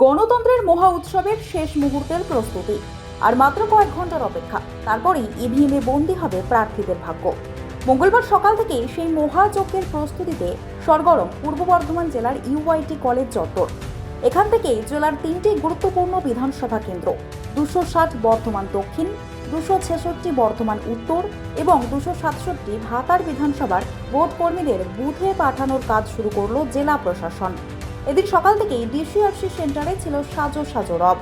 গণতন্ত্রের মহা উৎসবের শেষ মুহূর্তের প্রস্তুতি আর মাত্র কয়েক ঘন্টার অপেক্ষা, তারপরেই ইভিএমে বন্দী হবে প্রার্থীদের ভাগ্য। মঙ্গলবার সকাল থেকেই সেই মহাযজ্ঞের প্রস্তুতিতে সরগরম পূর্ব বর্ধমান জেলার ইউআইটি কলেজ চত্বর। এখান থেকেই জেলার 3টি গুরুত্বপূর্ণ বিধানসভা কেন্দ্র 260 বর্ধমান দক্ষিণ, 266 বর্ধমান উত্তর এবং 267 ভাতার বিধানসভার ভোট কর্মীদের বুথে পাঠানোর কাজ শুরু করলো জেলা প্রশাসন। এদিন সকাল থেকেই ডিসিআরসি সেন্টারে ছিল সাজো সাজো রব।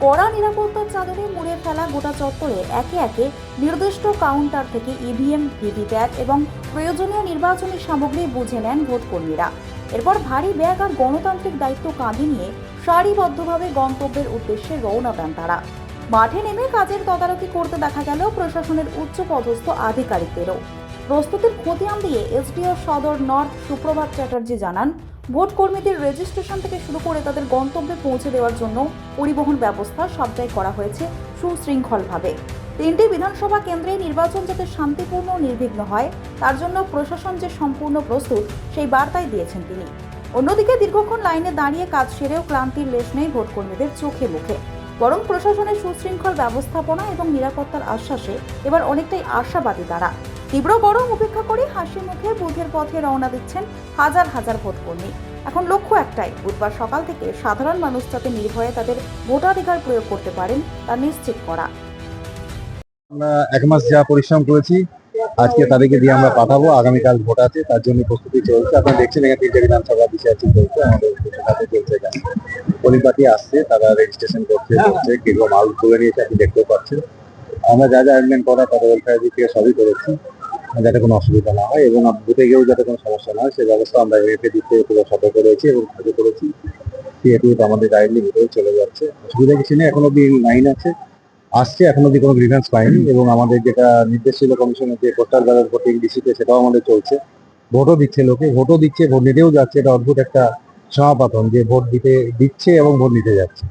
কড়া নিরাপত্তার চাদরে মুড়ে ফেলা গোটা চত্বরে একে একে নির্দিষ্ট কাউন্টার থেকে ইভিএম, ভিভিপ্যাট এবং প্রয়োজনীয় নির্বাচনী সামগ্রী বুঝে নেন ভোটকর্মীরা। এরপর ভারী ব্যাগ আর গণতান্ত্রিক দায়িত্ব কাঁধে নিয়ে সারিবদ্ধভাবে গন্তব্যের উদ্দেশ্যে রওনা দেন তারা। মাঠে নেমে কাজের তদারকি করতে দেখা গেল প্রশাসনের উচ্চপদস্থ আধিকারিকদেরও। প্রস্তুতির খতিয়ান দিয়ে এসডিও সদর নর্থ সুপ্রভাত চ্যাটার্জি জানান, ভোট কর্মীদের রেজিস্ট্রেশন থেকে শুরু করে তাদের গন্তব্যে পৌঁছে দেওয়ার জন্য পরিবহন ব্যবস্থা সবটাই করা হয়েছে সুশৃঙ্খলভাবে। 3টি বিধানসভা কেন্দ্রে নির্বাচন যাতে শান্তিপূর্ণ ও নির্বিঘ্ন হয় তার জন্য প্রশাসন যে সম্পূর্ণ প্রস্তুত সেই বার্তাই দিয়েছেন তিনি। অন্যদিকে দীর্ঘক্ষণ লাইনে দাঁড়িয়ে কাজ সেরেও ক্লান্তির লেশ নেই ভোটকর্মীদের চোখে মুখে, বরং প্রশাসনের সুশৃঙ্খল ব্যবস্থাপনা এবং নিরাপত্তার আশ্বাসে এবার অনেকটাই আশাবাদী তারা। তীব্র গরম উপেক্ষা করে হাসি মুখে বুথের পথে রওনা দিচ্ছেন হাজার হাজার ভোটকর্মী। এখন লক্ষ্য একটাই, বুধবার সকাল থেকে সাধারণ মানুষ যাতে নির্ভয়ে তাদের ভোটাধিকার প্রয়োগ করতে পারেন তা নিশ্চিত করা। আমরা এক মাস যা পরিশ্রম করেছি আজকে তাদেরকে দিয়ে আমরা পাঠাবো। আগামীকাল ভোট আছে, তার জন্য প্রস্তুতি চলছে। আপনারা দেখছেন এখানে 3টে বিধানসভা ডিসিআরসি চলছে, আমাদের কাছে চলছে। এখানে পরিপাটি আসছে, তারা রেজিস্ট্রেশন করছে, কেউ মাল তুলে নিয়েছে, আপনি দেখতেও পাচ্ছেন। আমরা যা যা অ্যারেঞ্জমেন্ট করা তাদের ওয়েলফেয়ার দিক থেকে সবই করেছি যাতে কোনো অসুবিধা না হয় এবং বুথে গিয়েও যাতে কোনো সমস্যা না হয় সেই ব্যবস্থা আমরা এফএ দিক থেকে পুরো সতর্ক রয়েছি এবং কাজও করেছি। সিএটু আমাদের ডাইরেক্টলি ভোটেও চলে যাচ্ছে, অসুবিধা কিছু নেই। এখনো অব্দি লাইন আসছে, এখনো অব্দি কোনো গ্রিভেন্স পাইনি এবং আমাদের যেটা নির্দেশ ছিল কমিশনের যে পোস্টাল ব্যালট ভোটিং ডিসিতে সেটাও আমাদের চলছে। ভোটও দিচ্ছে লোকে, ভোটও দিচ্ছে, ভোট নিতেও যাচ্ছে। এটা অদ্ভুত একটা সমাপাতন যে ভোট দিচ্ছে এবং ভোট নিতে যাচ্ছে।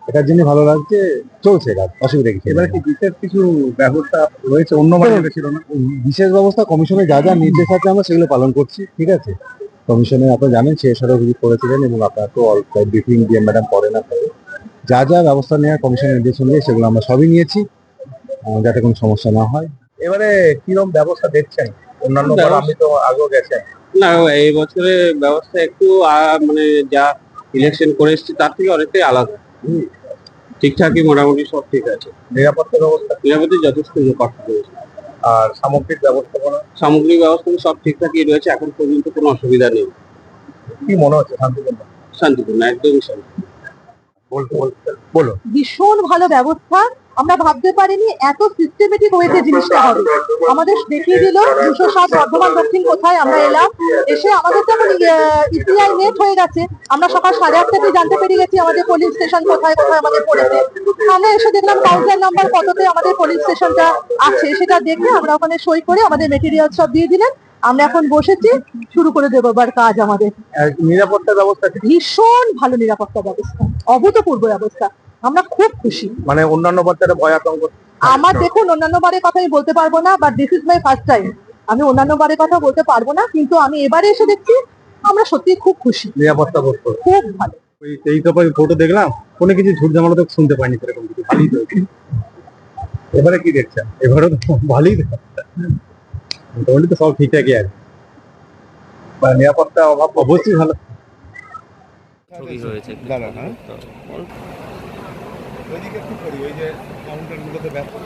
এটার জন্য ভালো লাগছে, চলছে কাজ, অসুবিধা কিছু। এবার কি বিশেষ কিছু ব্যবস্থা রয়েছে? অন্য ছিল না বিশেষ ব্যবস্থা, কমিশনে যা যা নির্দেশ আছে আমরা সেগুলো পালন করছি। ঠিক আছে, কমিশনে আপনারা জানেন শেষারও ভিজিট করেছিলেন এবং আপনারা তো অল ব্রিফিং দিয়ে ম্যাডাম পড়ে না, যা যা ব্যবস্থা নেওয়া কমিশনের নির্দেশ অনুযায়ী সেগুলো আমরা সবই নিয়েছি যাতে কোনো সমস্যা না হয়। এবারে কিরকম ব্যবস্থা দেখছেন? অন্যান্য আপনি তো আগেও গেছেন। না, এই বছরে ব্যবস্থা একটু মানে যা ইলেকশন করে এসেছি তার থেকে অনেকটাই আলাদা। ঠিকঠাকই, মোটামুটি সব ঠিক আছে। নিরাপত্তা ব্যবস্থা যথেষ্ট কঠোর রয়েছে। আর সামগ্রিক ব্যবস্থাপনা সব ঠিকঠাকই রয়েছে, এখন পর্যন্ত কোনো অসুবিধা নেই। কি মনে হচ্ছে? শান্তিপূর্ণ, একদমই শান্তি। বলো। ভীষণ ভালো ব্যবস্থা, আমরা ভাবতে পারিনি এত সিস্টেমেটিক ওয়েতে জিনিসটা হবে। আমাদের দেখিয়ে দিল 207 বর্ধমান দক্ষিণ কোথায়। আমরা এলাম, এসে আমাদের তো এখন ইপিআই নেট হয়ে গেছে। আমরা সকাল 8:30 থেকে জানতে পেরে গেছি আমাদের পুলিশ স্টেশন কোথায় কোথায় আমাদের পড়েছে। আমরা এসে দেখলাম কাউন্টার নাম্বার কততে আমাদের পুলিশ স্টেশনটা আছে, সেটা দেখে আমরা ওখানে সই করে আমাদের মেটেরিয়াল সব দিয়ে দিলেন। আমরা এখন বসেছি, শুরু করে দেবো এবার কাজ। আমাদের নিরাপত্তা ব্যবস্থা ভীষণ ভালো নিরাপত্তা ব্যবস্থা, অভূতপূর্ব ব্যবস্থা। আমরা খুব খুশি। মানে অন্যান্য বাচ্চারা ভয় আতঙ্ক আমার দেখুন অন্যান্য বারের কথা আমি বলতে পারবো না, but this is my first time. আমি অন্যান্য বারের কথা বলতে পারবো না, কিন্তু আমি এবারে এসে দেখছি আমরা সত্যি খুব খুশি। নিরাপত্তা বোধ করো খুব ভালো। এই তো ফটো দেখলাম, কোনো কিছু ঝুট ঝামেলা তো শুনতে পাইনি সেরকম কিছু, ভালোই তো। এবারে কি দেখছেন? এবারে তো ভালোই, মোটামুটি তো সব ঠিকঠাকই আছে। নিরাপত্তা অভাব অবশ্যই ভালো হয়েছে। ওইদিকে কি করি, ওই যে কাউন্টার গুলোতে ব্যবসা